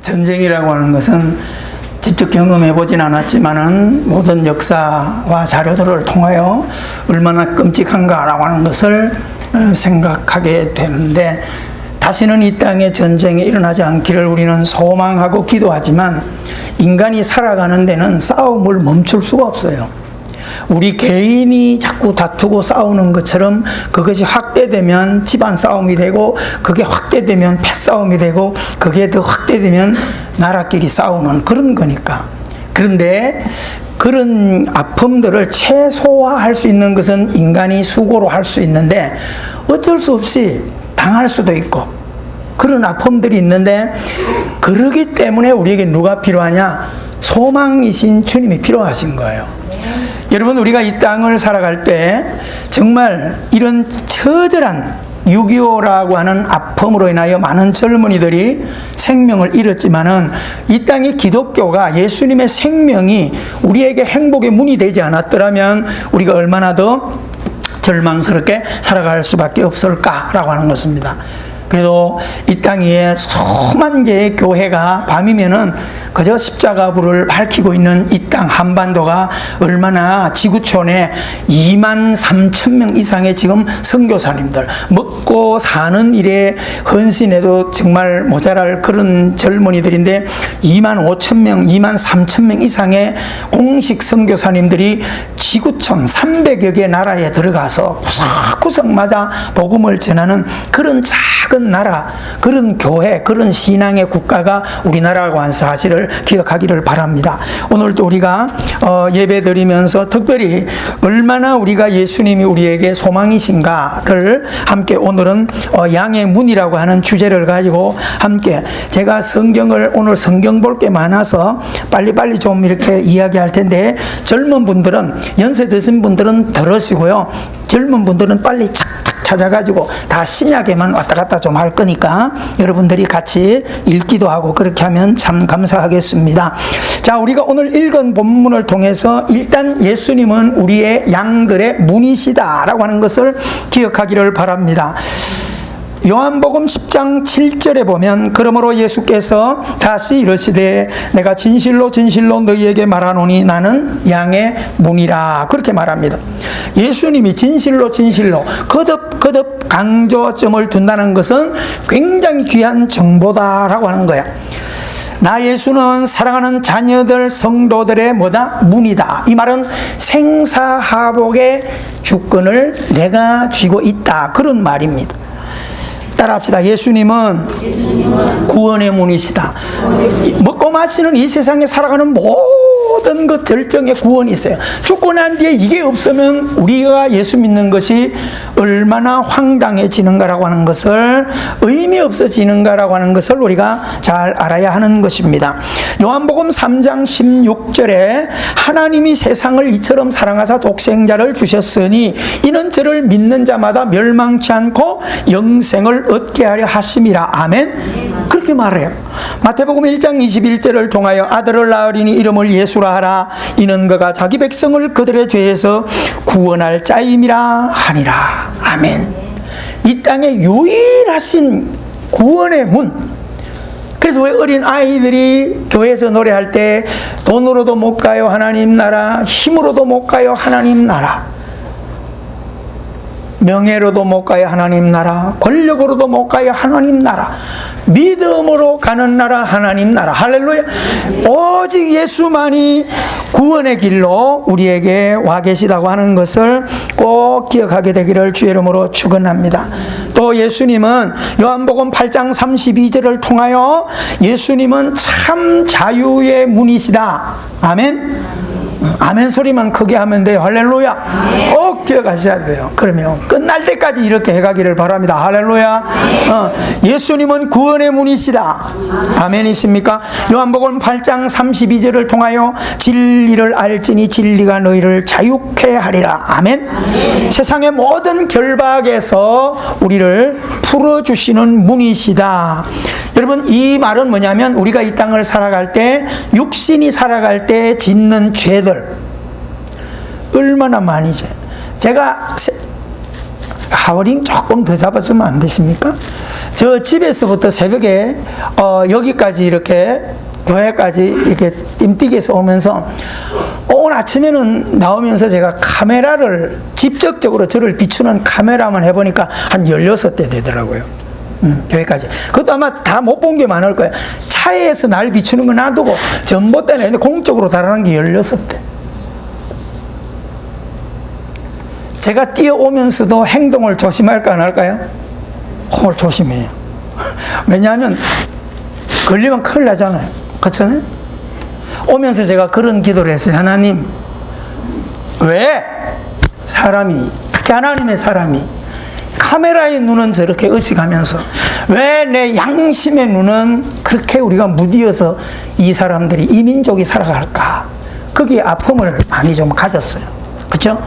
전쟁이라고 하는 것은 직접 경험해 보진 않았지만은 모든 역사와 자료들을 통하여 얼마나 끔찍한가라고 하는 것을 생각하게 되는데, 다시는 이 땅에 전쟁이 일어나지 않기를 우리는 소망하고 기도하지만 인간이 살아가는 데는 싸움을 멈출 수가 없어요. 우리 개인이 자꾸 다투고 싸우는 것처럼 그것이 확대되면 집안 싸움이 되고, 그게 확대되면 패싸움이 되고, 그게 더 확대되면 나라끼리 싸우는 그런 거니까. 그런데 그런 아픔들을 최소화할 수 있는 것은 인간이 수고로 할 수 있는데, 어쩔 수 없이 당할 수도 있고 그런 아픔들이 있는데, 그러기 때문에 우리에게 누가 필요하냐? 소망이신 주님이 필요하신 거예요. 여러분, 우리가 이 땅을 살아갈 때 정말 이런 처절한 6.25라고 하는 아픔으로 인하여 많은 젊은이들이 생명을 잃었지만은, 이 땅에 기독교가 예수님의 생명이 우리에게 행복의 문이 되지 않았더라면 우리가 얼마나 더 절망스럽게 살아갈 수밖에 없을까라고 하는 것입니다. 그래도 이 땅 위에 수만 개의 교회가 밤이면은 그저 십자가 불을 밝히고 있는 이 땅 한반도가 얼마나 지구촌에 23,000명 이상의 지금 선교사님들, 먹고 사는 일에 헌신해도 정말 모자랄 그런 젊은이들인데, 25,000명, 23,000명 이상의 공식 선교사님들이 지구촌 300여 개 나라에 들어가서 구석구석마다 복음을 전하는 그런 작은 나라, 그런 교회, 그런 신앙의 국가가 우리나라라고 하는 사실을 기억하기를 바랍니다. 오늘도 우리가 예배 드리면서 특별히 얼마나 우리가 예수님이 우리에게 소망이신가를 함께 오늘은 양의 문이라고 하는 주제를 가지고 함께, 제가 성경을 오늘 성경 볼 게 많아서 빨리빨리 좀 이렇게 이야기할 텐데, 젊은 분들은, 연세 드신 분들은 들으시고요, 젊은 분들은 빨리 착착 찾아가지고 다 신약에만 왔다 갔다 좀 할 거니까 여러분들이 같이 읽기도 하고 그렇게 하면 참 감사하겠습니다. 자, 우리가 오늘 읽은 본문을 통해서 일단 예수님은 우리의 양들의 문이시다라고 하는 것을 기억하기를 바랍니다. 요한복음 10장 7절에 보면, 그러므로 예수께서 다시 이르시되 내가 진실로 진실로 너희에게 말하노니 나는 양의 문이라, 그렇게 말합니다. 예수님이 진실로 진실로 거듭 강조점을 둔다는 것은 굉장히 귀한 정보다라고 하는 거야. 나 예수는 사랑하는 자녀들, 성도들의 뭐다? 문이다. 이 말은 생사하복의 주권을 내가 쥐고 있다, 그런 말입니다. 따라합시다. 예수님은 구원의 문이시다. 먹고 마시는 이 세상에 살아가는 모든 것 절정에 구원이 있어요. 죽고 난 뒤에 이게 없으면 우리가 예수 믿는 것이 얼마나 황당해지는가라고 하는 것을, 의미 없어지는가라고 하는 것을 우리가 잘 알아야 하는 것입니다. 요한복음 3장 16절에 하나님이 세상을 이처럼 사랑하사 독생자를 주셨으니 이는 저를 믿는 자마다 멸망치 않고 영생을 얻게 하려 하심이라. 아멘. 그렇게 말해요. 마태복음 1장 21절을 통하여 아들을 낳으리니 이름을 예수라 하라. 이는 그가 자기 백성을 그들의 죄에서 구원할 자임이라 하니라. 아멘. 이 땅에 유일하신 구원의 문. 그래서 왜 어린 아이들이 교회에서 노래할 때 돈으로도 못 가요 하나님 나라, 힘으로도 못 가요 하나님 나라, 명예로도 못 가요 하나님 나라, 권력으로도 못 가요 하나님 나라, 믿음으로 가는 나라 하나님 나라. 할렐루야. 오직 예수만이 구원의 길로 우리에게 와 계시다고 하는 것을 꼭 기억하게 되기를 주의 이름으로 축원합니다. 또 예수님은 요한복음 8장 32절을 통하여 예수님은 참 자유의 문이시다. 아멘. 아멘 소리만 크게 하면 돼요. 할렐루야. 꼭 기억하셔야 돼요. 그러면 끝날 때까지 이렇게 해가기를 바랍니다. 할렐루야. 예수님은 구원의 문이시다. 아멘이십니까? 요한복음 8장 32절을 통하여 진리를 알지니 진리가 너희를 자유케 하리라. 아멘. 세상의 모든 결박에서 우리를 풀어주시는 문이시다. 여러분, 이 말은 뭐냐면, 우리가 이 땅을 살아갈 때, 육신이 살아갈 때 짓는 죄들 얼마나 많이 죄. 제가 하워링 조금 더 잡았으면 안 되십니까? 저 집에서부터 새벽에 여기까지 이렇게 교회까지 이렇게 띵뛰기해서 오면서 오늘 아침에는 나오면서 제가 카메라를 직접적으로 저를 비추는 카메라만 해보니까 한 16대 되더라고요. 교회까지. 그것도 아마 다 못 본 게 많을 거예요. 차에서 날 비추는 거 놔두고 전봇대는 공적으로 달아난 게 16대. 제가 뛰어오면서도 행동을 조심할까 안 할까요? 조심해요. 왜냐하면 걸리면 큰일 나잖아요. 그렇잖아요? 오면서 제가 그런 기도를 했어요. 하나님, 왜 사람이, 특히 하나님의 사람이 카메라의 눈은 저렇게 의식하면서 왜 내 양심의 눈은 그렇게 우리가 무디어서 이 사람들이, 이 민족이 살아갈까? 거기에 아픔을 많이 좀 가졌어요. 그렇죠?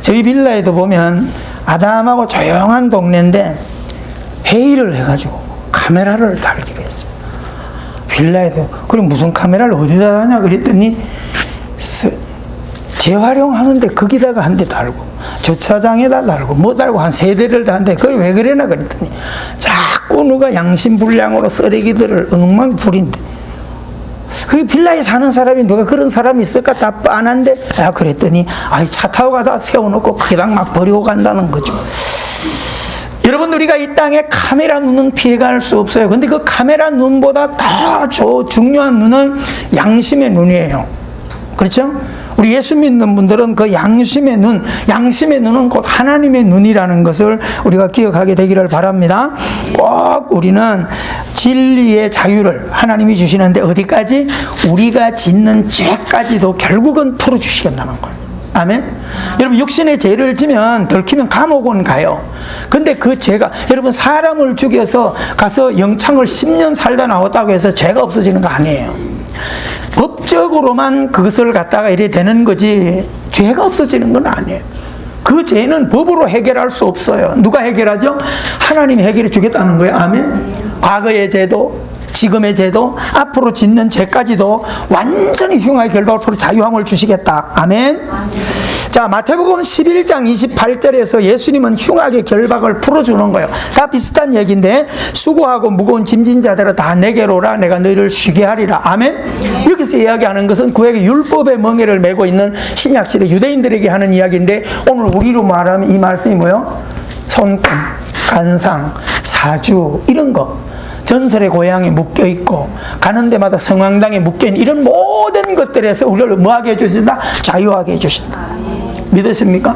저희 빌라에도 보면 아담하고 조용한 동네인데 회의를 해가지고 카메라를 달기로 했어요. 빌라에도. 그럼 무슨 카메라를 어디다 하냐 그랬더니 재활용하는데 거기다가 한 대 달고 주차장에다 달고 뭐 달고 한 3대를 다 한대. 그걸 왜 그러나 그랬더니 자꾸 누가 양심불량으로 쓰레기들을 엉망 부린대. 그 빌라에 사는 사람이 누가 그런 사람이 있을까? 다 빤한데. 그랬더니 차 타고 가다 세워놓고 그냥 막 버리고 간다는 거죠. 여러분, 우리가 이 땅에 카메라 눈은 피해갈 수 없어요. 근데 그 카메라 눈보다 더 중요한 눈은 양심의 눈이에요. 그렇죠? 우리 예수 믿는 분들은 그 양심의 눈은 곧 하나님의 눈이라는 것을 우리가 기억하게 되기를 바랍니다. 꼭 우리는 진리의 자유를 하나님이 주시는데 어디까지? 우리가 짓는 죄까지도 결국은 풀어주시겠다는 거예요. 아멘? 여러분, 육신의 죄를 지면 들키면 감옥은 가요. 근데 그 죄가, 여러분, 사람을 죽여서 가서 영창을 10년 살다 나왔다고 해서 죄가 없어지는 거 아니에요. 법적으로만 그것을 갖다가 이래 되는 거지 죄가 없어지는 건 아니에요. 그 죄는 법으로 해결할 수 없어요. 누가 해결하죠? 하나님이 해결해 주겠다는 거예요. 아멘. 과거의 죄도, 지금의 죄도, 앞으로 짓는 죄까지도 완전히 흉악의 결박으로 자유함을 주시겠다. 아멘. 자, 마태복음 11장 28절에서 예수님은 흉악의 결박을 풀어주는 거예요. 다 비슷한 얘기인데, 수고하고 무거운 짐진 자들아 다 내게로 오라, 내가 너희를 쉬게 하리라. 아멘. 여기서 이야기하는 것은 구약의 율법의 멍에를 메고 있는 신약시대 유대인들에게 하는 이야기인데, 오늘 우리로 말하면 이 말씀이 뭐예요? 손금, 간상, 사주, 이런 거. 전설의 고향에 묶여있고 가는 데마다 성황당에 묶여있는 이런 모든 것들에서 우리를 뭐하게 해주신다? 자유하게 해주신다. 믿으십니까?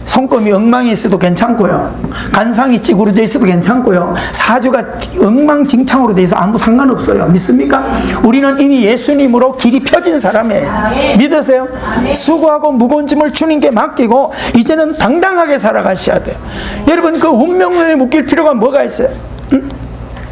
손금이 엉망이 있어도 괜찮고요, 간상이 찌그러져 있어도 괜찮고요, 사주가 엉망진창으로 돼 있어 아무 상관없어요. 믿습니까? 우리는 이미 예수님으로 길이 펴진 사람이에요. 믿으세요? 수고하고 무거운 짐을 주님께 맡기고 이제는 당당하게 살아가셔야 돼요. 여러분, 그 운명론에 묶일 필요가 뭐가 있어요?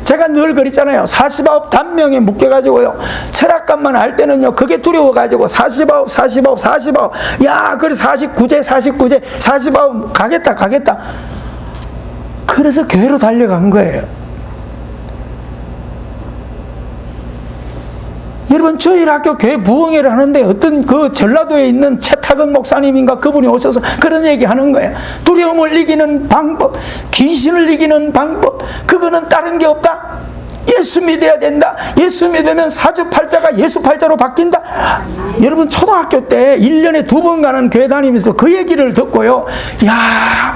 제가 늘 그랬잖아요. 49업 단명에 묶여가지고요, 철학관만 할 때는요, 그게 두려워가지고 49업 야, 그래 49제 49업 가겠다. 그래서 교회로 달려간 거예요. 여러분, 저희 학교 교회 부흥회를 하는데 어떤 그 전라도에 있는 최탁은 목사님인가 그분이 오셔서 그런 얘기 하는 거예요. 두려움을 이기는 방법, 귀신을 이기는 방법, 그거는 다른 게 없다. 예수 믿어야 된다. 예수 믿으면 사주팔자가 예수팔자로 바뀐다. 여러분, 초등학교 때 1년에 2번 가는 교회 다니면서 그 얘기를 듣고요, 야,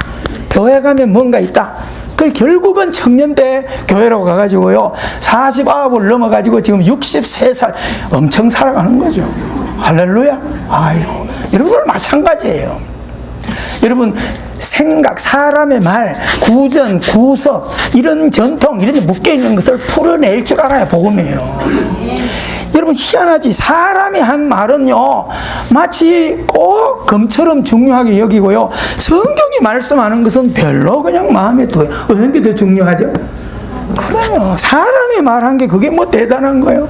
교회 가면 뭔가 있다. 그 결국은 청년 때 교회로 가가지고요, 49을 넘어가지고 지금 63살 엄청 살아가는 거죠. 할렐루야. 아이고, 여러분들 마찬가지예요. 여러분, 생각, 사람의 말, 구전, 구석, 이런 전통, 이런 데 묶여있는 것을 풀어낼 줄 알아야 복음이에요. 여러분, 희한하지. 사람이 한 말은요, 마치 꼭 금처럼 중요하게 여기고요, 성경이 말씀하는 것은 별로 그냥 마음에 둬요. 어떤 게 더 중요하죠? 그래요. 사람이 말한 게 그게 뭐 대단한 거예요?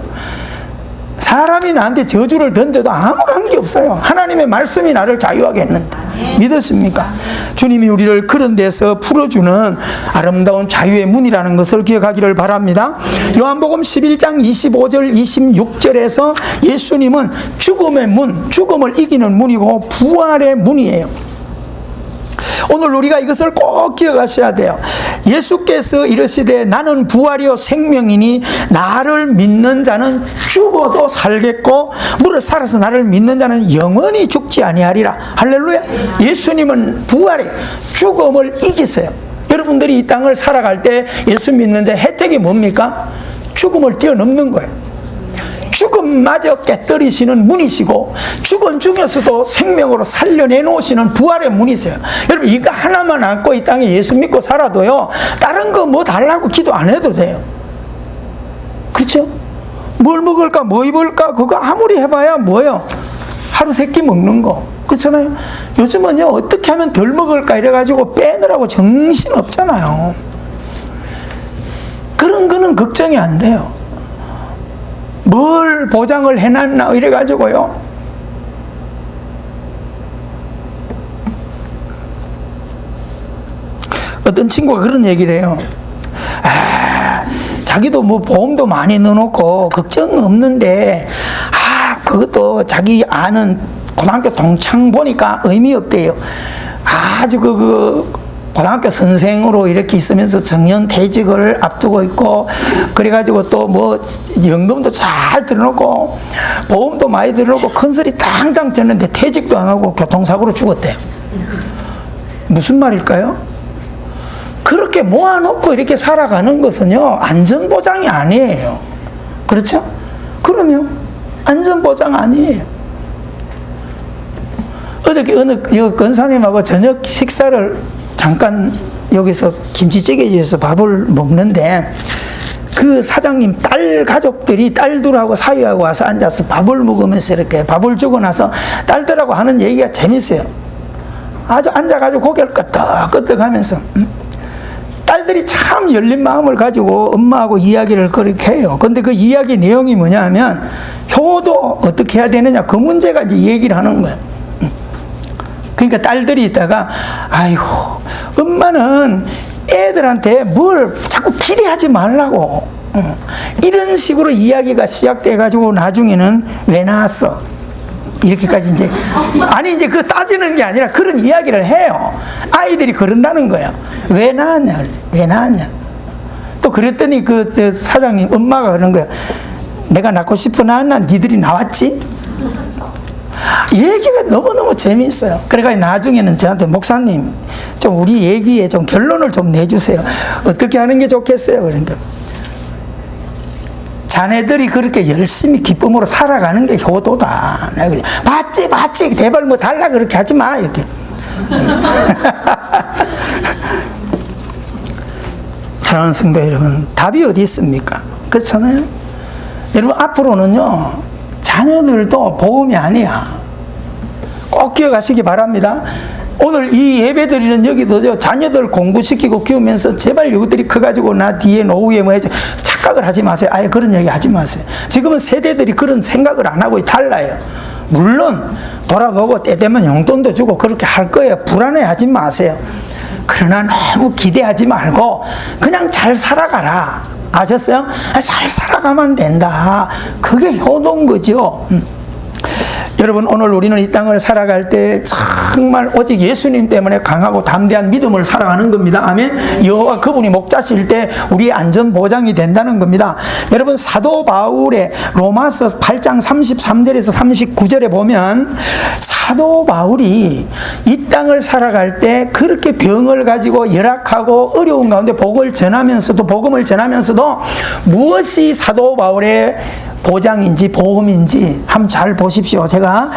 사람이 나한테 저주를 던져도 아무 관계없어요. 하나님의 말씀이 나를 자유하게 했는데. 믿으십니까? 주님이 우리를 그런 데서 풀어주는 아름다운 자유의 문이라는 것을 기억하기를 바랍니다. 요한복음 11장 25절 26절에서 예수님은 죽음의 문, 죽음을 이기는 문이고 부활의 문이에요. 오늘 우리가 이것을 꼭 기억하셔야 돼요. 예수께서 이르시되 나는 부활이요 생명이니 나를 믿는 자는 죽어도 살겠고 무릇 살아서 나를 믿는 자는 영원히 죽지 아니하리라. 할렐루야. 예수님은 부활이 죽음을 이기세요. 여러분들이 이 땅을 살아갈 때 예수 믿는 자의 혜택이 뭡니까? 죽음을 뛰어넘는 거예요. 죽음마저 깨뜨리시는 문이시고 죽은 중에서도 생명으로 살려내놓으시는 부활의 문이세요. 여러분 이거 하나만 안고 이 땅에 예수 믿고 살아도요 다른 거 뭐 달라고 기도 안 해도 돼요. 그렇죠? 뭘 먹을까 뭐 입을까 그거 아무리 해봐야 뭐예요? 하루 세 끼 먹는 거. 그렇잖아요. 요즘은요 어떻게 하면 덜 먹을까 이래가지고 빼느라고 정신 없잖아요. 그런 거는 걱정이 안 돼요. 뭘 보장을 해놨나 이래가지고요 어떤 친구가 그런 얘기를 해요. 자기도 뭐 보험도 많이 넣어놓고 걱정 없는데 그것도 자기 아는 고등학교 동창 보니까 의미 없대요. 아주 고등학교 선생으로 이렇게 있으면서 정년퇴직을 앞두고 있고 그래가지고 또 뭐 연금도 잘 들어놓고 보험도 많이 들어놓고 큰소리 당장 쳤는데 퇴직도 안 하고 교통사고로 죽었대요. 무슨 말일까요? 그렇게 모아놓고 이렇게 살아가는 것은요 안전보장이 아니에요. 그렇죠? 그러면 안전보장 아니에요. 어저께 어느 권사님하고 저녁 식사를 잠깐 여기서 김치찌개집에서 밥을 먹는데 그 사장님 딸 가족들이 딸들하고 사위하고 와서 앉아서 밥을 먹으면서 이렇게 밥을 주고 나서 딸들하고 하는 얘기가 재밌어요. 아주 앉아가지고 고개를 끄덕끄덕 하면서 딸들이 참 열린 마음을 가지고 엄마하고 이야기를 그렇게 해요. 근데 그 이야기 내용이 뭐냐 하면 효도 어떻게 해야 되느냐 그 문제가 이제 얘기를 하는 거예요. 그러니까 딸들이 있다가 아이고 엄마는 애들한테 뭘 자꾸 기대하지 말라고 이런 식으로 이야기가 시작돼 가지고 나중에는 왜 나왔어 이렇게까지 이제 아니 이제 그 따지는 게 아니라 그런 이야기를 해요. 아이들이 그런다는 거예요. 왜 나왔냐 왜 나왔냐 또 그랬더니 그 사장님 엄마가 그런 거예요. 내가 낳고 싶어 나왔나 니들이 나왔지? 얘기가 너무너무 재미있어요. 그래가지고 나중에는 저한테 목사님 좀 우리 얘기에 좀 결론을 좀 내주세요. 어떻게 하는 게 좋겠어요? 그러니까 자네들이 그렇게 열심히 기쁨으로 살아가는 게 효도다. 맞지 대발 뭐 달라 그렇게 하지 마 이렇게. 사랑하는 성도 여러분 답이 어디 있습니까? 그렇잖아요. 여러분 앞으로는요 자녀들도 보험이 아니야. 꼭 기억하시기 바랍니다. 오늘 이 예배드리는 여기도 자녀들 공부시키고 키우면서 제발 이것들이 커가지고 나 뒤에 노후에 뭐 해줘 착각을 하지 마세요. 아예 그런 얘기 하지 마세요. 지금은 세대들이 그런 생각을 안 하고 달라요. 물론 돌아보고 때 되면 용돈도 주고 그렇게 할 거예요. 불안해하지 마세요. 그러나 너무 기대하지 말고 그냥 잘 살아가라. 아셨어요? 잘 살아가면 된다. 그게 효도인 거죠. 여러분 오늘 우리는 이 땅을 살아갈 때 정말 오직 예수님 때문에 강하고 담대한 믿음을 살아가는 겁니다. 아멘. 여호와 그분이 목자실 때 우리의 안전 보장이 된다는 겁니다. 여러분 사도 바울의 로마서 8장 33절에서 39절에 보면 사도 바울이 이 땅을 살아갈 때 그렇게 병을 가지고 열악하고 어려운 가운데 복음을 전하면서도 무엇이 사도 바울의 보장인지 보험인지 한번 잘 보십시오. 제가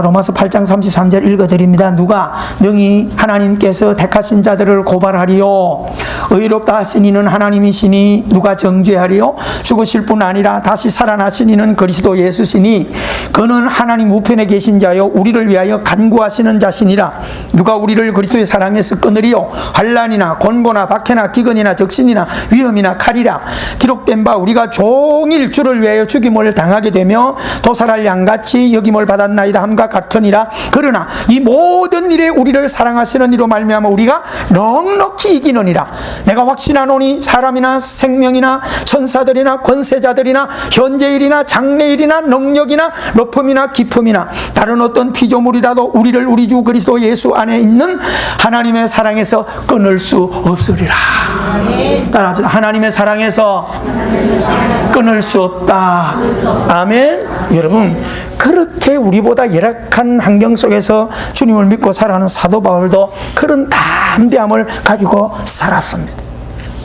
로마서 8장 33절 읽어드립니다. 누가 능히 하나님께서 택하신 자들을 고발하리요 의롭다 하신 이는 하나님이시니 누가 정죄하리요 죽으실 뿐 아니라 다시 살아나신 이는 그리스도 예수시니 그는 하나님 우편에 계신 자요 우리를 위하여 간구하시는 자시니라. 누가 우리를 그리스도의 사랑에서 끊으리요 환난이나 곤고나 박해나 기근이나 적신이나 위험이나 칼이라. 기록된 바 우리가 종일 주를 위하여 죽임을 당하게 되며 도살할 양같이 여김을 받았나이다 함과 같으니라. 그러나 이 모든 일에 우리를 사랑하시는 이로 말미암아 우리가 넉넉히 이기느니라. 내가 확신하노니 사람이나 생명이나 천사들이나 권세자들이나 현재일이나 장래일이나 능력이나 높음이나 깊음이나 다른 어떤 피조물 피조물이라도 우리를 우리 주 그리스도 예수 안에 있는 하나님의 사랑에서 끊을 수 없으리라. 따라합시다. 하나님의 사랑에서 끊을 수 없다. 아멘. 여러분, 그렇게 우리보다 열악한 환경 속에서 주님을 믿고 살아가는 사도 바울도 그런 담대함을 가지고 살았습니다.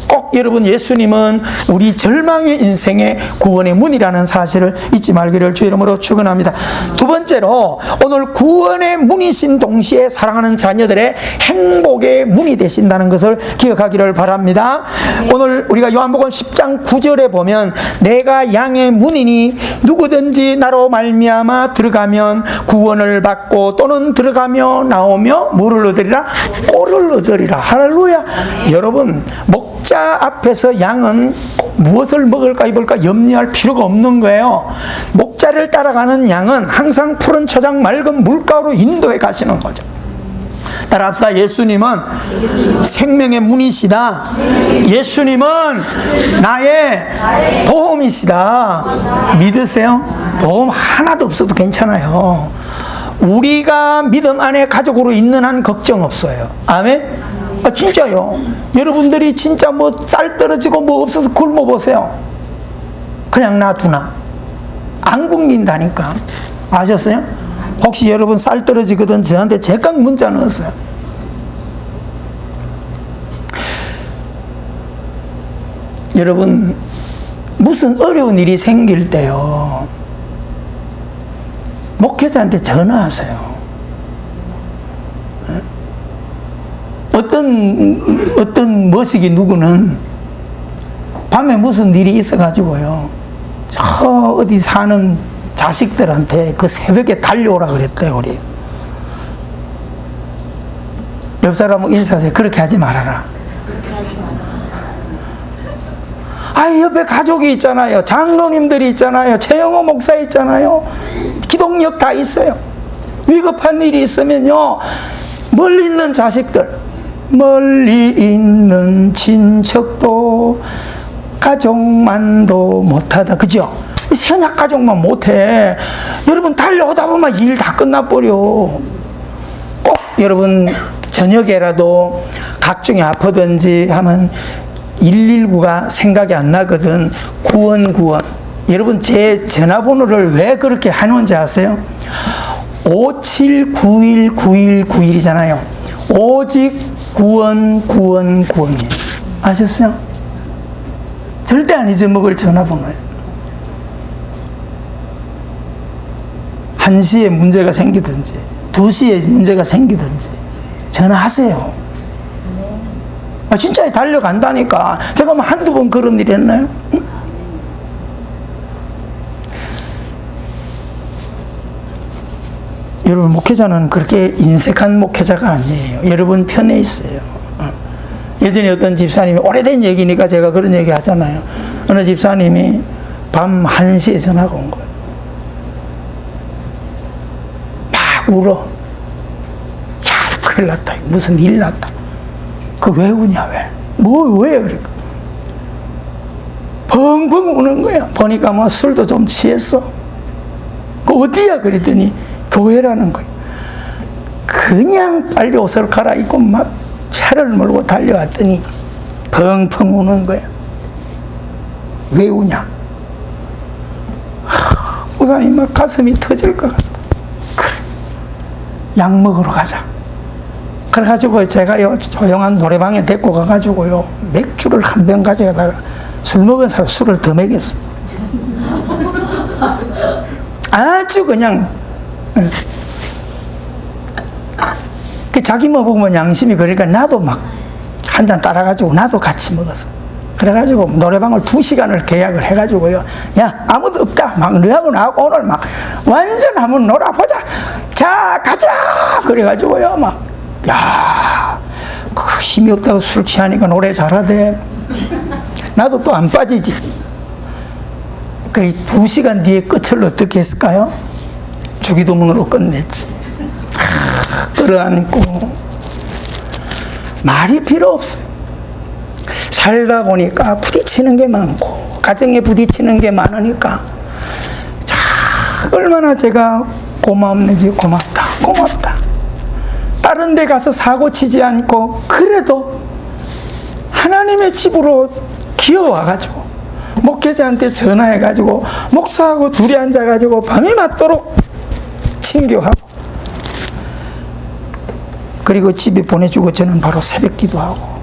꼭 여러분, 예수님은 우리 절망의 인생의 구원의 문이라는 사실을 잊지 말기를 주 이름으로 축원합니다. 두 번째로, 오늘 구원의 문이신 동시에 사랑하는 자녀들의 행복의 문이 되신다는 것을 기억하기를 바랍니다. 오늘 우리가 요한복음 10장 9절에 보면 내가 양의 문이니 누구든지 나로 말미암아 들어가면 구원을 받고 또는 들어가며 나오며 뭐를 얻으리라? 꼴을 얻으리라. 할렐루야. 여러분, 목자 앞에서 양은 무엇을 먹을까 입을까 염려할 필요가 없는 거예요. 목자를 따라가는 양은 항상 푸른 초장 맑은 물가로 인도해 가시는 거죠. 따라합시다. 예수님은 생명의 문이시다. 예수님은 나의 보험이시다. 믿으세요? 보험 하나도 없어도 괜찮아요. 우리가 믿음 안에 가족으로 있는 한 걱정 없어요. 아멘? 진짜요. 여러분들이 진짜 뭐 쌀 떨어지고 뭐 없어서 굶어 보세요. 그냥 놔두나 안 굶긴다니까. 아셨어요? 혹시 여러분 쌀 떨어지거든 저한테 제깍 문자 넣었어요. 여러분, 무슨 어려운 일이 생길 때요, 목회자한테 전화하세요. 어떤 머시기 누구는 밤에 무슨 일이 있어가지고요, 저 어디 사는 자식들한테 그 새벽에 달려오라 그랬대요. 우리 옆 사람은 인사하세요. 그렇게 하지 말아라. 옆에 가족이 있잖아요. 장로님들이 있잖아요. 최영호 목사 있잖아요. 기독력 다 있어요. 위급한 일이 있으면요, 멀리 있는 자식들, 멀리 있는 친척도 가족만도 못하다. 그죠? 세냐 가족만 못해. 여러분, 달려오다 보면 일 다 끝나버려. 꼭 여러분, 저녁에라도 각종이 아프든지 하면 119가 생각이 안 나거든. 구원. 여러분, 제 전화번호를 왜 그렇게 해놓은지 아세요? 57919191이잖아요. 오직 구원이에요. 아셨어요? 절대 안 잊어먹을 전화번호예요. 1시에 문제가 생기든지 2시에 문제가 생기든지 전화하세요. 진짜 달려간다니까. 제가 뭐 한두 번 그런 일 했나요? 응? 여러분, 목회자는 그렇게 인색한 목회자가 아니에요. 여러분 편에 있어요. 예전에 어떤 집사님이, 오래된 얘기니까 제가 그런 얘기 하잖아요. 어느 집사님이 밤 1시에 전화가 온 거예요. 막 울어. 야, 큰일 났다. 무슨 일 났다. 왜 우냐, 왜? 왜? 그러니까. 펑펑 우는 거야. 보니까 뭐 술도 좀 취했어. 어디야? 그랬더니 교회라는 거야. 그냥 빨리 옷을 갈아입고 막 차를 몰고 달려왔더니 펑펑 우는 거야. 왜 우냐? 목사님, 막 가슴이 터질 것 같다. 그래, 약 먹으러 가자. 그래가지고 제가요, 조용한 노래방에 데리고 가가지고요, 맥주를 한 병 가져가다가 술 먹은 사람 술을 더 먹였어. 아주 그냥, 자기 먹으면 양심이 그러니까 나도 막 한 잔 따라가지고 나도 같이 먹었어. 그래가지고 노래방을 2시간을 계약을 해가지고요, 야, 아무도 없다. 막 너하고 나하고 오늘 막 완전 한번 놀아보자. 자, 가자. 그래가지고요, 막, 야, 그 힘이 없다고 술 취하니까 노래 잘하대. 나도 또 안 빠지지. 그 2시간 뒤에 끝을 어떻게 했을까요? 주기도문으로 끝냈지. 끌어안고. 말이 필요 없어요. 살다 보니까 부딪히는 게 많고, 가정에 부딪히는 게 많으니까, 자, 얼마나 제가 고맙는지 고맙다. 고맙다. 다른 데 가서 사고 치지 않고 그래도 하나님의 집으로 기어와가지고 목회자한테 전화해가지고 목사하고 둘이 앉아가지고 밤이 맞도록 친교하고 그리고 집에 보내주고 저는 바로 새벽 기도하고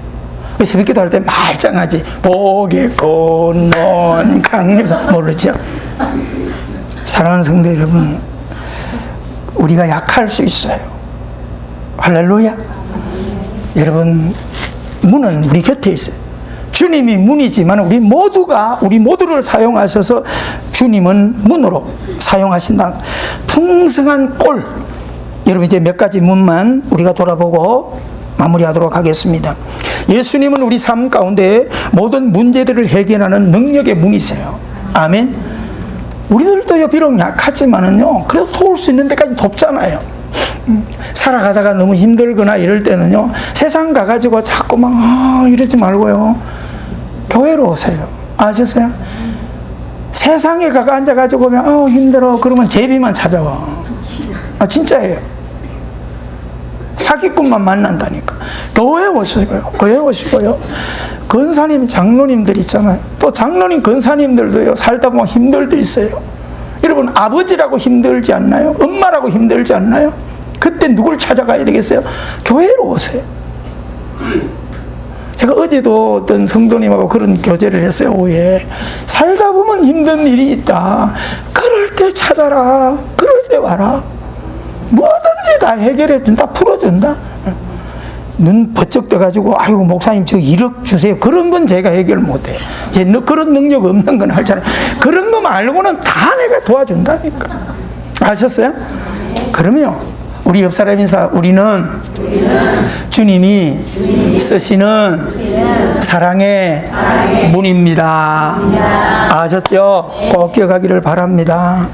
새벽 기도할 때 말짱하지. 복의 꽃non 강림사 모르죠? 사랑하는 성도 여러분, 우리가 약할 수 있어요. 할렐루야. 여러분, 문은 우리 곁에 있어요. 주님이 문이지만 우리 모두를 사용하셔서 주님은 문으로 사용하신다. 풍성한 꼴. 여러분, 이제 몇 가지 문만 우리가 돌아보고 마무리하도록 하겠습니다. 예수님은 우리 삶 가운데 모든 문제들을 해결하는 능력의 문이세요. 아멘. 우리들도요, 비록 약하지만은요, 그래도 도울 수 있는 데까지 돕잖아요. 살아가다가 너무 힘들거나 이럴 때는요, 세상 가가지고 자꾸 막 이러지 말고요, 교회로 오세요. 아셨어요? 세상에 가가 앉아가지고 오면 힘들어 그러면 제비만 찾아와. 진짜예요. 사기꾼만 만난다니까. 교회 오시고요. 교회 오시고요. 권사님, 장로님들 있잖아요. 또 장로님, 권사님들도요, 살다 보면 힘들 때 있어요. 여러분, 아버지라고 힘들지 않나요? 엄마라고 힘들지 않나요? 그때 누굴 찾아가야 되겠어요? 교회로 오세요. 제가 어제도 어떤 성도님하고 그런 교제를 했어요, 오후에. 살다 보면 힘든 일이 있다. 그럴 때 찾아라. 그럴 때 와라. 뭐든지 다 해결해준다. 풀어준다. 눈 번쩍 떠가지고 아이고 목사님 저 1억 주세요. 그런 건 제가 해결 못해요. 그런 능력 없는 건 알잖아요. 그런 거 말고는 다 내가 도와준다니까. 아셨어요? 그러면 우리 옆 사람 인사, 우리는 주님이 쓰시는 사랑의 문입니다. 아셨죠? 꼭 기억하기를 바랍니다.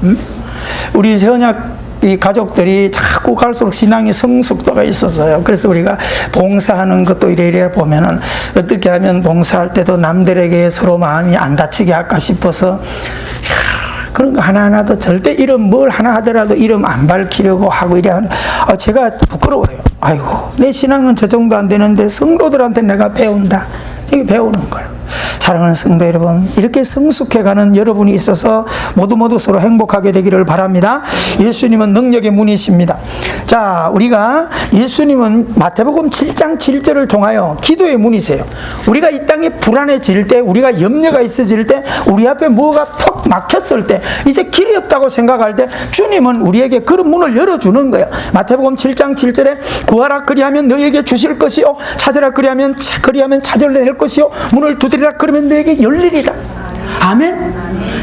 우리 세언약 이 가족들이 자꾸 갈수록 신앙의 성숙도가 있었어요. 그래서 우리가 봉사하는 것도 이래 보면은 어떻게 하면 봉사할 때도 남들에게 서로 마음이 안 다치게 할까 싶어서 그런 거 하나하나도 절대 이름 뭘 하나 하더라도 이름 안 밝히려고 하고 이래 하는 제가 부끄러워요. 아이고, 내 신앙은 저 정도 안 되는데 성도들한테 내가 배운다. 이게 배우는 거예요. 사랑하는 성도 여러분, 이렇게 성숙해가는 여러분이 있어서 모두 서로 행복하게 되기를 바랍니다. 예수님은 능력의 문이십니다. 자, 우리가 예수님은 마태복음 7장 7절을 통하여 기도의 문이세요. 우리가 이 땅에 불안해질 때, 우리가 염려가 있어질 때, 우리 앞에 뭐가 턱 막혔을 때, 이제 길이 없다고 생각할 때 주님은 우리에게 그런 문을 열어주는 거예요. 마태복음 7장 7절에 구하라 그리하면 너희에게 주실 것이요, 찾으라 그리하면 찾으려 것이요, 문을 두드리라 그러면 너에게 열리리라. 아멘.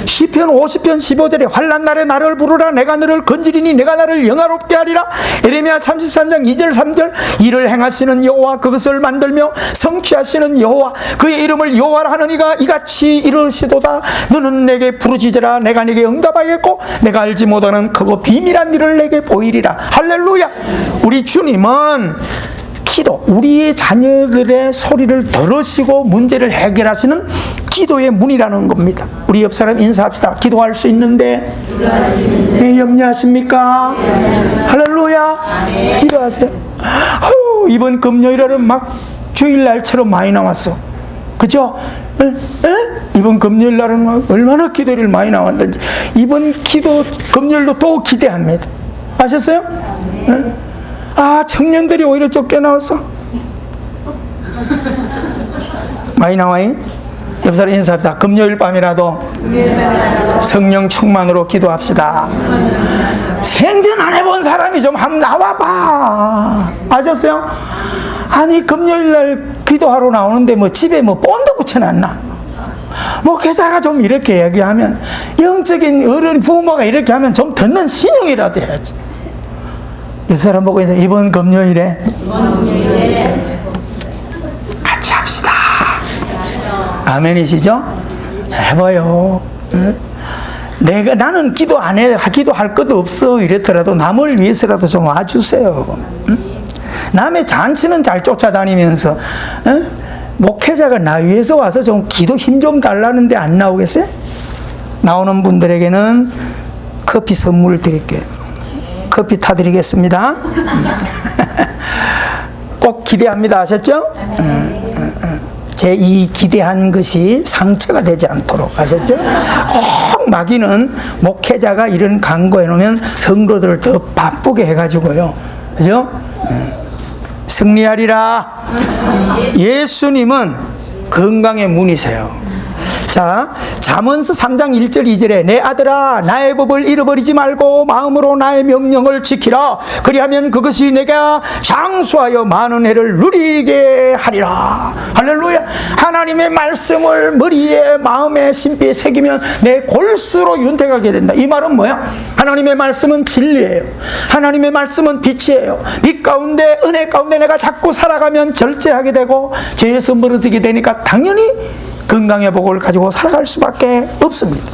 시편 50편 15절에 환난 날에 나를 부르라 내가 너를 건지리니 내가 나를 영화롭게 하리라. 에레미야 33장 2절 3절 이를 행하시는 여호와 그것을 만들며 성취하시는 여호와 그의 이름을 여호와라 하느니가 이같이 이르시도다. 너는 내게 부르짖으라 내가 내게 응답하겠고 내가 알지 못하는 크고 비밀한 일을 내게 보이리라. 할렐루야. 우리 주님은 기도, 우리의 자녀들의 소리를 들으시고 문제를 해결하시는 기도의 문이라는 겁니다. 우리 옆 사람 인사합시다. 기도할 수 있는데 왜 염려하십니까? 할렐루야. 기도하세요. 이번 금요일에는 막 주일날처럼 많이 나왔어. 그죠? 이번 금요일날은 막 얼마나 기도를 많이 나왔는지. 이번 금요일도 또 기대합니다. 아셨어요? 청년들이 오히려 적게 나왔어. 많이 나와요? 옆 사람 인사합시다. 금요일 밤이라도 성령 충만으로 기도합시다. 생전 안 해본 사람이 좀 한번 나와봐. 아셨어요? 아니 금요일날 기도하러 나오는데 뭐 집에 뭐 본드 붙여놨나? 목회자가 좀 이렇게 얘기하면, 영적인 어른 부모가 이렇게 하면 좀 듣는 신용이라도 해야지. 옆 사람 보고 해서 이번 금요일에 같이 합시다. 아멘이시죠? 해봐요. 나는 기도 안 해, 기도할 것도 없어 이랬더라도 남을 위해서라도 좀 와주세요. 남의 잔치는 잘 쫓아다니면서 목회자가 나 위해서 와서 좀 기도 힘 좀 달라는데 안 나오겠어요? 나오는 분들에게는 커피 선물 드릴게요. 커피 타드리겠습니다. 꼭 기대합니다. 아셨죠? 제 이 기대한 것이 상처가 되지 않도록. 아셨죠? 꼭 마귀는 목회자가 이런 강구해 놓으면 성도들을 더 바쁘게 해가지고요. 그죠? 승리하리라. 예수님은 건강의 문이세요. 자, 잠언서 3장 1절 2절에 내 아들아 나의 법을 잃어버리지 말고 마음으로 나의 명령을 지키라. 그리하면 그것이 내가 장수하여 많은 해를 누리게 하리라. 할렐루야. 하나님의 말씀을 머리에 마음에 심비에 새기면 내 골수로 윤택하게 된다. 이 말은 뭐야? 하나님의 말씀은 진리예요. 하나님의 말씀은 빛이에요. 빛 가운데 은혜 가운데 내가 자꾸 살아가면 절제하게 되고 죄에서 멀어지게 되니까 당연히 건강의 복을 가지고 살아갈 수밖에 없습니다.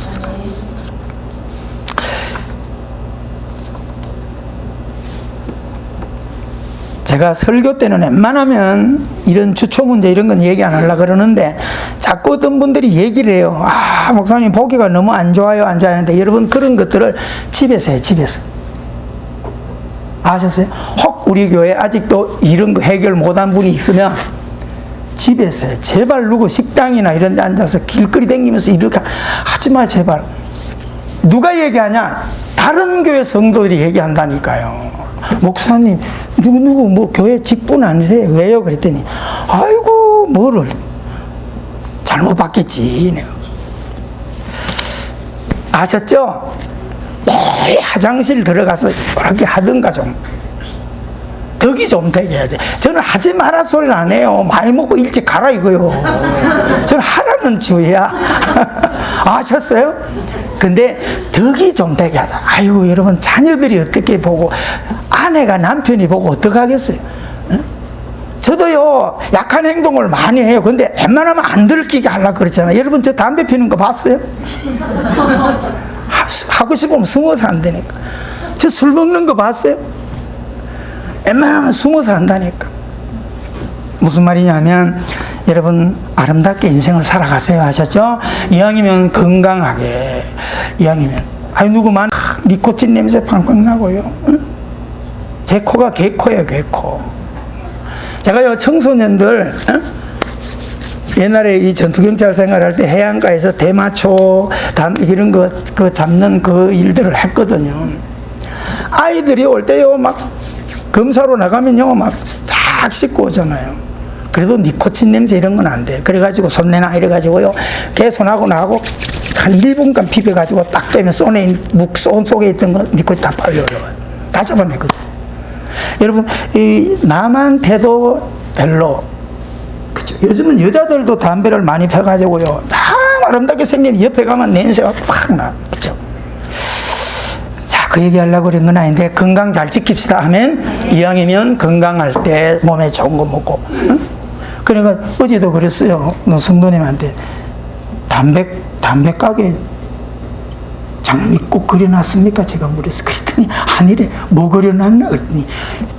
제가 설교 때는 웬만하면 이런 주초 문제 이런 건 얘기 안 하려고 그러는데 자꾸 어떤 분들이 얘기를 해요. 아, 목사님 보기가 너무 안 좋아요, 안 좋아요 하는데 여러분 그런 것들을 집에서 해요, 집에서. 아셨어요? 혹 우리 교회에 아직도 이런 거 해결 못한 분이 있으면 집에서 제발 누구 식당이나 이런 데 앉아서 길거리 다니면서 이렇게 하지 마 제발. 누가 얘기하냐? 다른 교회 성도들이 얘기한다니까요. 목사님 누구 뭐 교회 직분 아니세요? 왜요? 그랬더니 아이고 뭐를 잘못 봤겠지. 내가. 아셨죠? 매일 화장실 들어가서 이렇게 하든가 좀 덕이 좀 되게 해야지. 저는 하지 마라 소리는 안 해요. 많이 먹고 일찍 가라 이거요. 저는 하라는 주의야. 아셨어요? 근데 덕이 좀 되게 하자. 아이고 여러분 자녀들이 어떻게 보고 아내가 남편이 보고 어떡하겠어요? 저도요 약한 행동을 많이 해요. 근데 웬만하면 안 들키게 하려고 그러잖아요. 여러분 저 담배 피는 거 봤어요? 하고 싶으면 숨어서 안 되니까. 저 술 먹는 거 봤어요? 웬만하면 숨어서 한다니까. 무슨 말이냐면 여러분 아름답게 인생을 살아가세요. 하셨죠? 이왕이면 건강하게, 이왕이면 아니 누구만 니코틴 냄새 팡팡 나고요. 응? 제 코가 개코예요, 개코. 제가요 청소년들 옛날에 이 전투경찰 생활할 때 해안가에서 대마초 이런 거 그 잡는 그 일들을 했거든요. 아이들이 올 때요 막 검사로 나가면요 막 싹 씻고 오잖아요. 그래도 니코틴 냄새 이런 건 안 돼. 그래가지고 손내나 이래가지고요 개 손하고 나하고 한 1분간 비벼가지고 딱 빼면 손 속에 있던 거 니코틴 다 빨려요. 다 잡아내거든. 여러분 이 남한테도 별로 그죠? 요즘은 여자들도 담배를 많이 펴가지고요 다 아름답게 생긴 옆에 가면 냄새가 팍 나. 그죠? 그 얘기하려고 그런 건 아닌데 건강 잘 지킵시다 하면 이왕이면 건강할 때 몸에 좋은 거 먹고. 응? 그러니까 어제도 그랬어요. 너 성도님한테 담배 가게 장미 꼭 그려놨습니까? 제가 물어서 그랬더니 아니래. 뭐 그려놨나? 그랬더니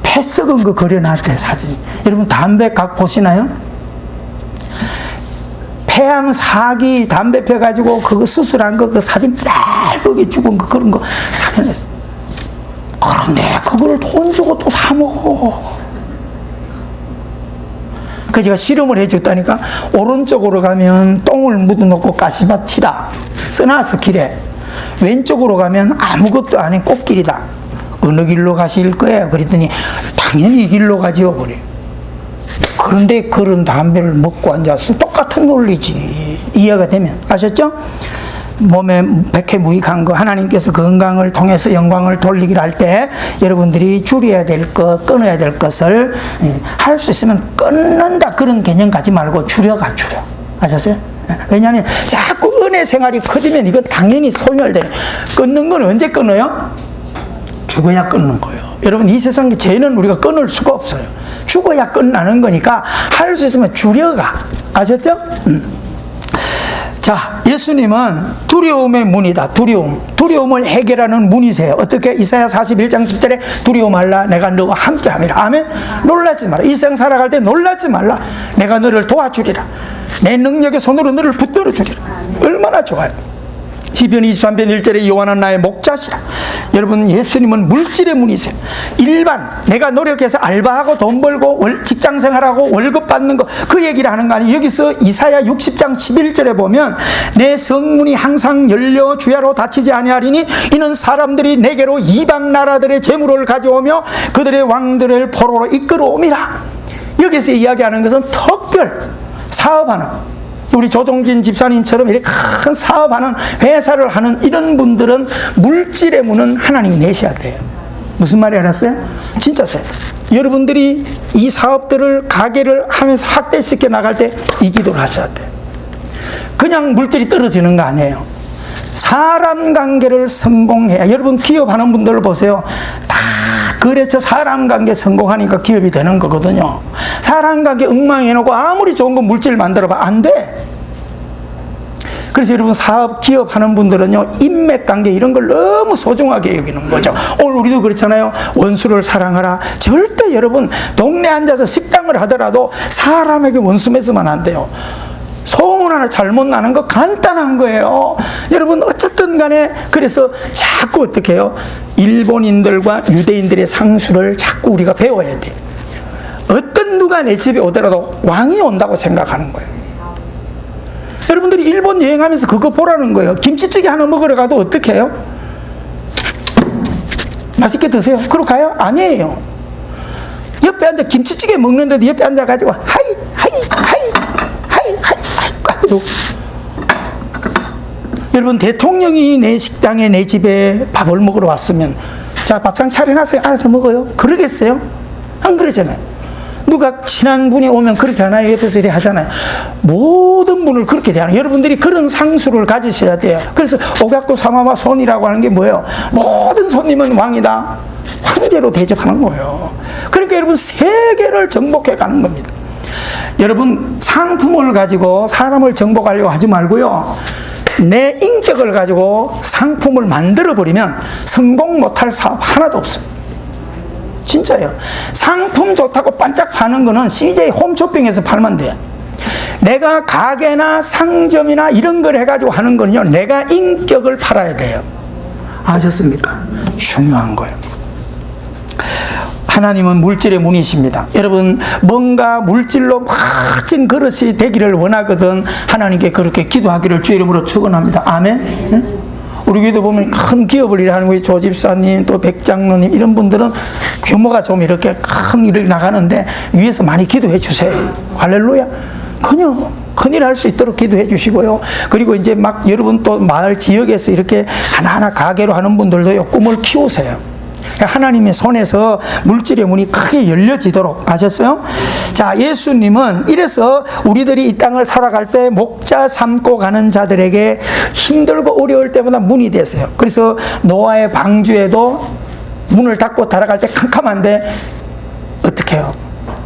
폐 썩은 거 그려놨대 사진. 여러분 담배 각 보시나요? 폐암 4기 담배 펴가지고 그거 수술한 거 그 사진 빨갛게 죽은 거 그런 거 사진했어. 그런데 그거를 돈 주고 또 사 먹어. 그 제가 실험을 해줬다니까. 오른쪽으로 가면 똥을 묻어놓고 가시밭 치다 써놨어 길에. 왼쪽으로 가면 아무것도 아닌 꽃길이다. 어느 길로 가실 거예요? 그랬더니 당연히 이 길로 가지요 그래. 그런데 그런 담배를 먹고 앉아서 똑같은 논리지. 이해가 되면. 아셨죠? 몸에 백해무익한 거 하나님께서 건강을 통해서 영광을 돌리기를 할 때 여러분들이 줄여야 될 것, 끊어야 될 것을 할 수 있으면 끊는다 그런 개념 가지 말고 줄여. 아셨어요? 왜냐하면 자꾸 은혜 생활이 커지면 이건 당연히 소멸돼요. 끊는 건 언제 끊어요? 죽어야 끊는 거예요. 여러분 이 세상에 죄는 우리가 끊을 수가 없어요. 죽어야 끝나는 거니까 할 수 있으면 줄여가. 아셨죠? 자, 예수님은 두려움의 문이다. 두려움을 해결하는 문이세요. 어떻게? 이사야 41장 10절에 두려워 말라 내가 너와 함께 함이라. 아멘. 놀라지 마라. 이 세상 살아갈 때 놀라지 말라. 내가 너를 도와주리라. 내 능력의 손으로 너를 붙들어 주리라. 얼마나 좋아요. 시편 23편 1절에 여호와는 나의 목자시라. 여러분, 예수님은 물질의 문이세요. 일반 내가 노력해서 알바하고 돈 벌고 직장 생활하고 월급 받는 거, 그 얘기를 하는 거 아니에요. 여기서 이사야 60장 11절에 보면 내 성문이 항상 열려 주야로 닫히지 아니하리니 이는 사람들이 내게로 이방 나라들의 재물을 가져오며 그들의 왕들을 포로로 이끌어오미라. 여기서 이야기하는 것은 특별 사업하는, 우리 조종진 집사님처럼 이렇게 큰 사업하는, 회사를 하는 이런 분들은 물질의 문은 하나님 내셔야 돼요. 무슨 말이 알았어요? 진짜세요. 여러분들이 이 사업들을, 가게를 하면서 확대시켜 나갈 때 이 기도를 하셔야 돼요. 그냥 물질이 떨어지는 거 아니에요. 사람 관계를 성공해야. 여러분 기업하는 분들을 보세요. 다 그래서 사람 관계 성공하니까 기업이 되는 거거든요. 사람 관계 엉망해놓고 아무리 좋은 거 물질 만들어봐 안 돼. 그래서 여러분 사업, 기업하는 분들은요, 인맥 관계 이런 걸 너무 소중하게 여기는 거죠. 오늘 우리도 그렇잖아요. 원수를 사랑하라. 절대 여러분 동네 앉아서 식당을 하더라도 사람에게 원수 맺으면 안 돼요. 소문 하나 잘못 나는 거 간단한 거예요. 여러분 어쨌든 간에 그래서 자꾸 어떻게 해요? 일본인들과 유대인들의 상수를 자꾸 우리가 배워야 돼. 어떤 누가 내 집에 오더라도 왕이 온다고 생각하는 거예요. 여러분들이 일본 여행하면서 그거 보라는 거예요. 김치찌개 하나 먹으러 가도 어떻게 해요? 맛있게 드세요. 그러고 가요? 아니에요. 옆에 앉아 김치찌개 먹는데도 옆에 앉아가지고 하이 여러분 대통령이 내 식당에 내 집에 밥을 먹으러 왔으면 자 밥상 차려놨어요. 알아서 먹어요. 그러겠어요? 안 그러잖아요. 누가 친한 분이 오면 그렇게 하나요? 옆에서 이렇게 하잖아요. 모든 분을 그렇게 대하는, 여러분들이 그런 상수를 가지셔야 돼요. 그래서 오각도 사마와 손이라고 하는 게 뭐예요? 모든 손님은 왕이다. 황제로 대접하는 거예요. 그러니까 여러분 세계를 정복해 가는 겁니다. 여러분 상품을 가지고 사람을 정복하려고 하지 말고요, 내 인격을 가지고 상품을 만들어버리면 성공 못할 사업 하나도 없어요. 진짜예요. 상품 좋다고 반짝 파는 거는 CJ 홈쇼핑에서 팔면 돼요. 내가 가게나 상점이나 이런 걸 해가지고 하는 거는요, 내가 인격을 팔아야 돼요. 아셨습니까? 중요한 거예요. 하나님은 물질의 문이십니다. 여러분 뭔가 물질로 멋진 그릇이 되기를 원하거든 하나님께 그렇게 기도하기를 주 이름으로 축원합니다. 아멘. 네? 우리 교회도 보면 큰 기업을 일하는 우리 조 집사님 또 백장로님 이런 분들은 규모가 좀 이렇게 큰 일을 나가는데 위에서 많이 기도해 주세요. 할렐루야. 그냥 큰일 할 수 있도록 기도해 주시고요. 그리고 이제 막 여러분 또 마을 지역에서 이렇게 하나하나 가게로 하는 분들도 꿈을 키우세요. 하나님의 손에서 물질의 문이 크게 열려지도록. 아셨어요? 자, 예수님은 이래서 우리들이 이 땅을 살아갈 때 목자 삼고 가는 자들에게 힘들고 어려울 때마다 문이 되세요. 그래서 노아의 방주에도 문을 닫고 달아갈 때 캄캄한데 어떻게 해요?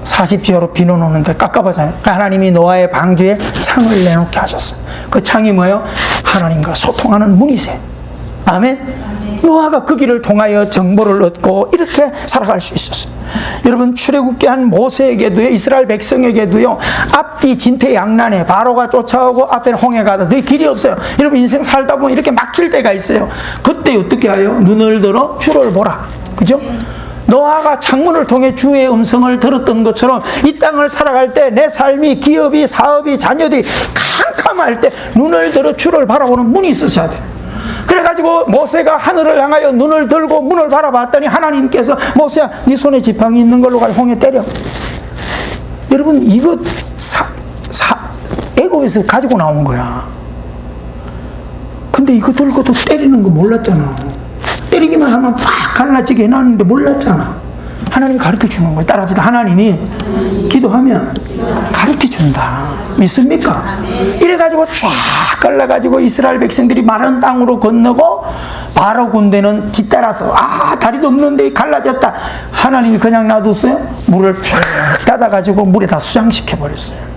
40시로 비는 오는데 깝깝하잖아요. 하나님이 노아의 방주에 창을 내놓게 하셨어요. 그 창이 뭐예요? 하나님과 소통하는 문이세요. 아멘. 노아가 그 길을 통하여 정보를 얻고 이렇게 살아갈 수 있었어요. 여러분 출애굽기 한 모세에게도요, 이스라엘 백성에게도요, 앞뒤 진퇴양난에 바로가 쫓아오고 앞에는 홍해가 너 길이 없어요. 여러분 인생 살다 보면 이렇게 막힐 때가 있어요. 그때 어떻게 해요? 눈을 들어 주를 보라. 그죠? 노아가 창문을 통해 주의 음성을 들었던 것처럼 이 땅을 살아갈 때 내 삶이, 기업이, 사업이, 자녀들이 캄캄할 때 눈을 들어 주를 바라보는 문이 있으셔야 돼요. 그래가지고 모세가 하늘을 향하여 눈을 들고 문을 바라봤더니 하나님께서 모세야 네 손에 지팡이 있는 걸로 가서 홍해 때려. 여러분 이거 애굽에서 가지고 나온 거야. 근데 이거 들고도 때리는 거 몰랐잖아. 때리기만 하면 팍 갈라지게 해놨는데 몰랐잖아. 하나님이 가르쳐 주는 거예요. 따라합시다. 하나님이 기도하면 가르쳐 준다. 믿습니까? 이래가지고 쫙 갈라가지고 이스라엘 백성들이 마른 땅으로 건너고 바로 군대는 뒤따라서 다리도 없는데 갈라졌다. 하나님이 그냥 놔뒀어요? 물을 쫙 닫아가지고 물에 다 수장시켜버렸어요.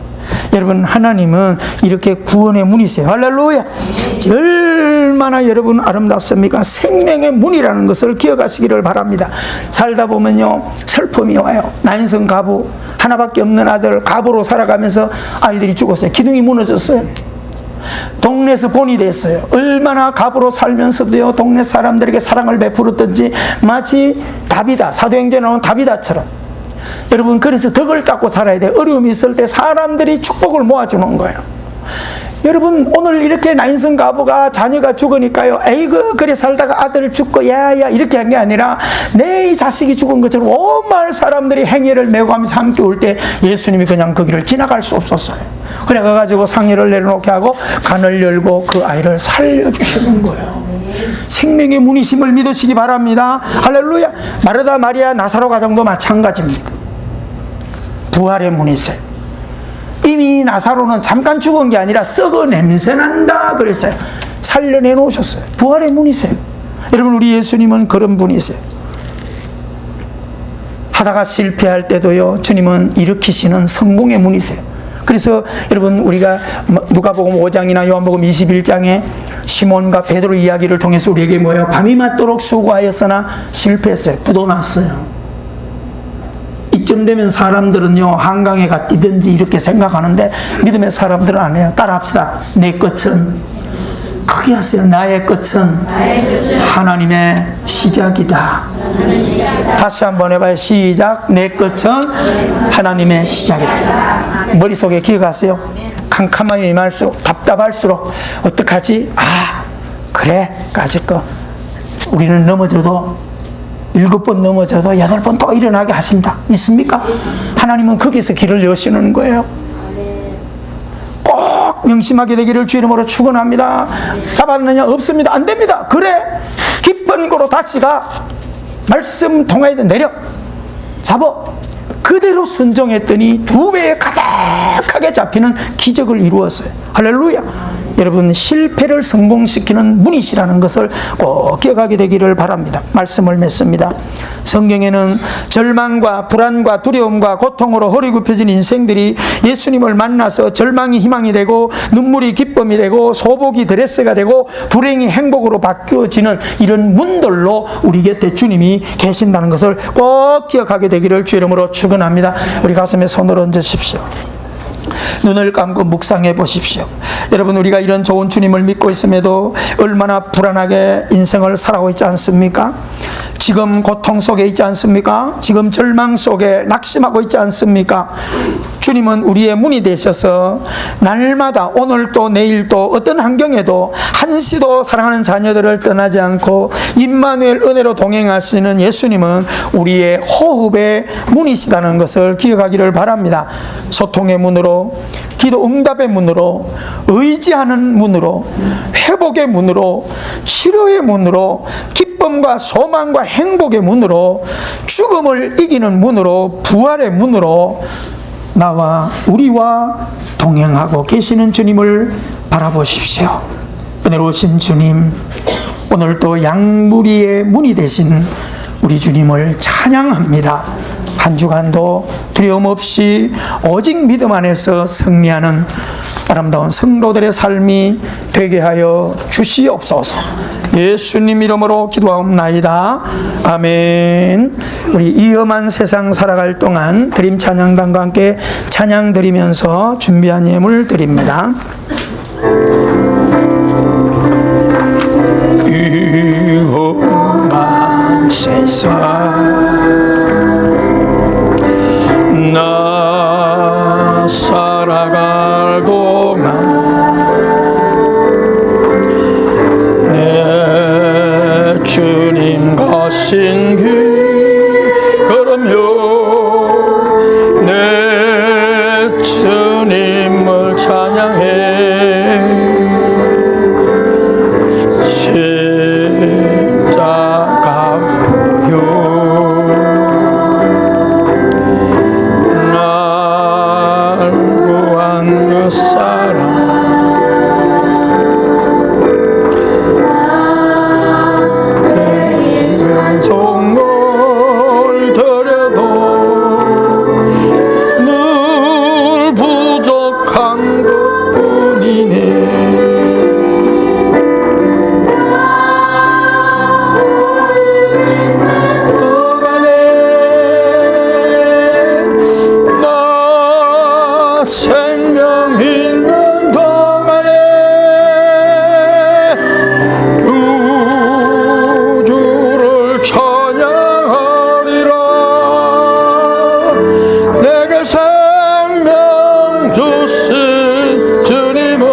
여러분 하나님은 이렇게 구원의 문이세요. 할렐루야. 얼마나 여러분 아름답습니까? 생명의 문이라는 것을 기억하시기를 바랍니다. 살다 보면요 슬픔이 와요. 난성 가부, 하나밖에 없는 아들 가부로 살아가면서 아이들이 죽었어요. 기둥이 무너졌어요. 동네에서 본이 됐어요. 얼마나 갑으로 살면서도요, 동네 사람들에게 사랑을 베풀었던지 마치 다비다, 사도행전에 나온 다비다처럼. 여러분, 그래서 덕을 깎고 살아야 돼. 어려움이 있을 때 사람들이 축복을 모아주는 거예요. 여러분, 오늘 이렇게 나인성 가부가 자녀가 죽으니까요, 에이그 그래 살다가 아들 죽고 야야 이렇게 한 게 아니라 내 자식이 죽은 것처럼 온 마을 사람들이 행위를 메고 하면서 함께 올 때 예수님이 그냥 그 길을 지나갈 수 없었어요. 그래 가지고 상의를 내려놓게 하고 간을 열고 그 아이를 살려주시는 거예요. 생명의 문이심을 믿으시기 바랍니다. 할렐루야. 마르다 마리아 나사로 가정도 마찬가지입니다. 부활의 문이세요. 이미 나사로는 잠깐 죽은 게 아니라 썩어 냄새난다 그랬어요. 살려내 놓으셨어요. 부활의 문이세요. 여러분, 우리 예수님은 그런 분이세요. 하다가 실패할 때도요, 주님은 일으키시는 성공의 문이세요. 그래서 여러분, 우리가 누가복음 5장이나 요한복음 21장에 시몬과 베드로 이야기를 통해서 우리에게 뭐예요? 밤이 맞도록 수고하였으나 실패했어요. 부도 났어요. 이쯤 되면 사람들은요, 한강에 가 뛰든지 이렇게 생각하는데 믿음의 사람들은 안 해요. 따라합시다. 내 끝은, 크게 하세요. 나의 끝은 하나님의 시작이다. 다시 한번 해봐요. 시작. 내 끝은 하나님의 시작이다. 머릿속에 기억하세요. 캄캄하게 임할수록, 답답할수록 어떡하지? 아, 그래, 까짓 거 우리는 넘어져도 7번 넘어져도 8번 또 일어나게 하신다. 믿습니까? 하나님은 거기서 길을 여시는 거예요. 꼭 명심하게 되기를 주 이름으로 축원합니다. 잡았느냐? 없습니다. 안 됩니다. 그래, 깊은 고로 다시 가. 말씀 통하에서 내려 잡어. 그대로 순종했더니 2배에 가득하게 잡히는 기적을 이루었어요. 할렐루야. 여러분, 실패를 성공시키는 문이시라는 것을 꼭 기억하게 되기를 바랍니다. 말씀을 맺습니다. 성경에는 절망과 불안과 두려움과 고통으로 허리 굽혀진 인생들이 예수님을 만나서 절망이 희망이 되고 눈물이 기쁨이 되고 소복이 드레스가 되고 불행이 행복으로 바뀌어지는 이런 문들로 우리 곁에 주님이 계신다는 것을 꼭 기억하게 되기를 주 이름으로 축원합니다. 우리 가슴에 손을 얹으십시오. 눈을 감고 묵상해 보십시오. 여러분, 우리가 이런 좋은 주님을 믿고 있음에도 얼마나 불안하게 인생을 살아오고 있지 않습니까? 지금 고통 속에 있지 않습니까? 지금 절망 속에 낙심하고 있지 않습니까? 주님은 우리의 문이 되셔서 날마다 오늘도 내일도 어떤 환경에도 한시도 사랑하는 자녀들을 떠나지 않고 임마누엘 은혜로 동행하시는 예수님은 우리의 호흡의 문이시다는 것을 기억하기를 바랍니다. 소통의 문으로, 기도 응답의 문으로, 의지하는 문으로, 회복의 문으로, 치료의 문으로, 기쁨과 소망과 행복의 문으로, 죽음을 이기는 문으로, 부활의 문으로 나와 우리와 동행하고 계시는 주님을 바라보십시오. 은혜로우신 주님, 오늘도 양무리의 문이 되신 우리 주님을 찬양합니다. 한 주간도 두려움 없이 오직 믿음 안에서 승리하는 아름다운 성도들의 삶이 되게 하여 주시옵소서. 예수님 이름으로 기도하옵나이다. 아멘. 우리 이 험한 세상 살아갈 동안 드림 찬양단과 함께 찬양 드리면서 준비한 예물 드립니다. 이 험한 세상 나 살아갈 동안 내 주님 가신 길 걸으며 내 주님을 찬양해 생명 있는 동안에 주신 주님은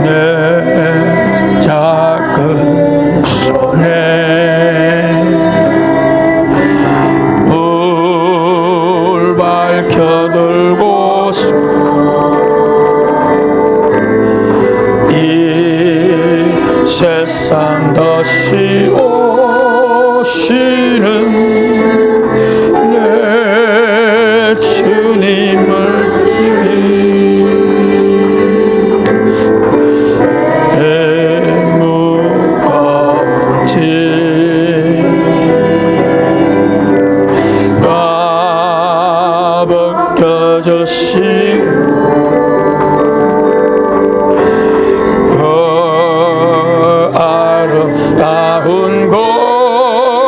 내 작은 손에 불 밝혀들고서 이 세상 다시 오시는 내 주님을 애무가지 가벗겨주시고 아름다운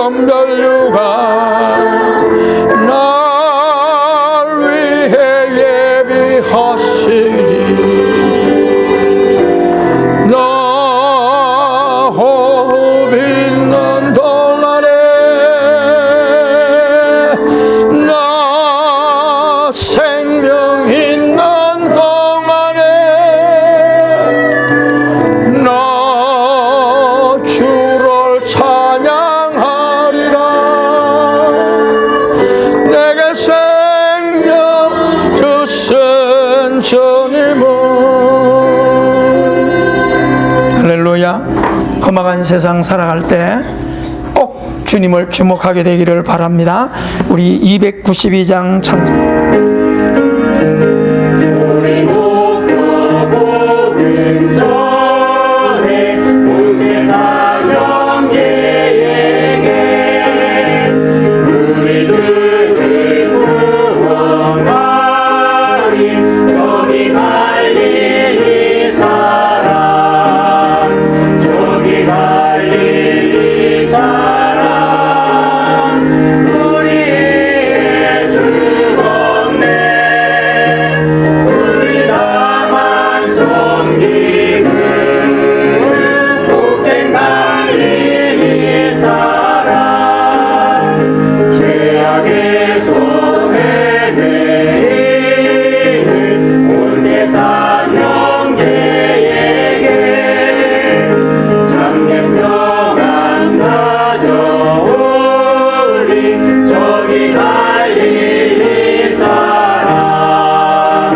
검전류가 날 위해 예비하시리 나 호흡 있는 동안에 나 생명 있는 동안에 나 주를 찬양하리라 내게 생명 주신 주님은 할렐루야. 험악한 세상 살아갈 때 꼭 주님을 주목하게 되기를 바랍니다. 우리 292장 찬송 우리 목표 복음 전해 온 세상 형제에게 우리들을 구원하리 저기 갈릴리 사람 저기 갈릴리 사람 우리의 주건네 우리 다만 섬기는 복된 갈릴리 사람 죄악의 손에 내리는 온 세상 형제에게 참된 평안 가져오리 저기 갈릴리 사람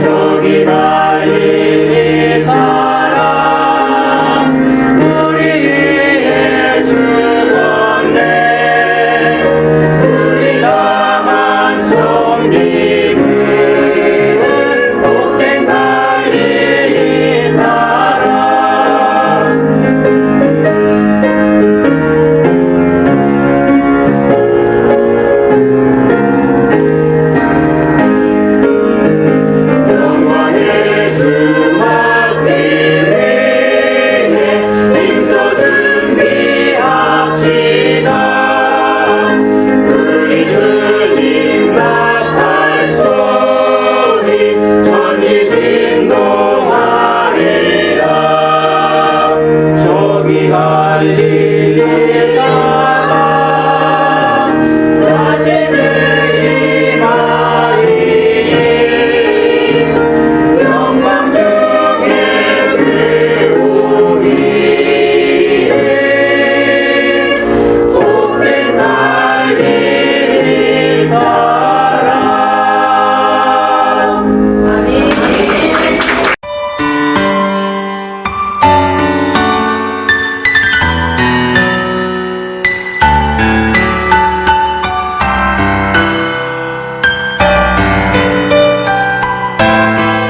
저기 갈릴리 사람 우리의 주건네 우리 다만 섬기